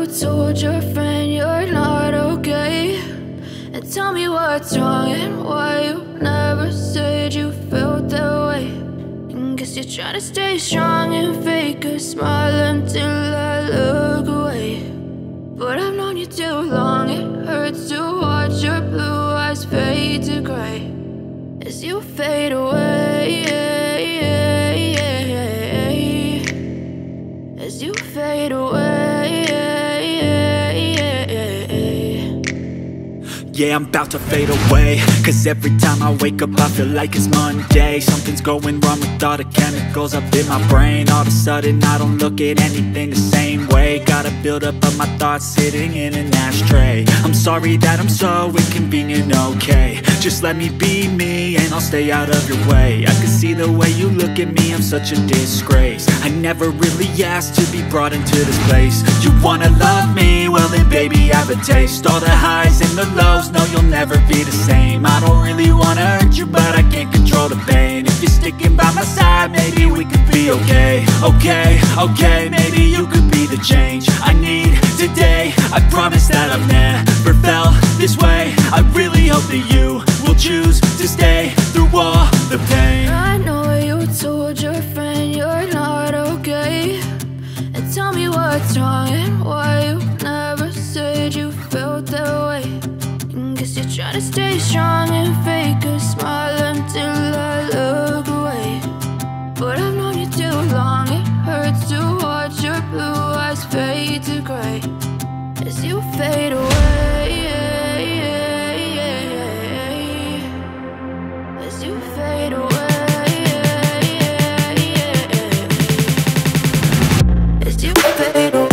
told your friend you're not okay, and tell me what's wrong and why you never said you felt that way. And guess you're trying to stay strong and fake a smile until I look away. But I've known you too long, it hurts to watch your blue eyes fade to gray as you fade away, as you fade away. Yeah, I'm about to fade away, cause every time I wake up I feel like it's Monday. Something's going wrong with all the chemicals up in my brain. All of a sudden I don't look at anything the same way. Gotta build up of my thoughts sitting in an ashtray. I'm sorry that I'm so inconvenient, okay. Just let me be me and I'll stay out of your way. I can see the way you look at me, I'm such a disgrace. I never really asked to be brought into this place. You wanna love me? Well then baby, have a taste. All the highs and the lows, no, you'll never be the same. I don't really wanna hurt you, but I can't control the pain. If you're sticking by my side, maybe we could be okay. Okay, maybe you could be the change I need today. I promise that I've never felt this way. I really hope that you will choose to stay through all the pain. I know you told your friend you're not okay, and tell me what's wrong and why you never said you felt that way. Guess you're trying to stay strong and fake a smile until I look away. But I've known you too long, it hurts to watch your blue eyes fade to gray as you fade away, as you fade away, as you fade away.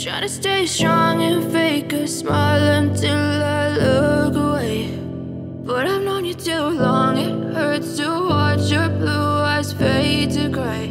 Try to stay strong and fake a smile until I look away. But I've known you too long, it hurts to watch your blue eyes fade to gray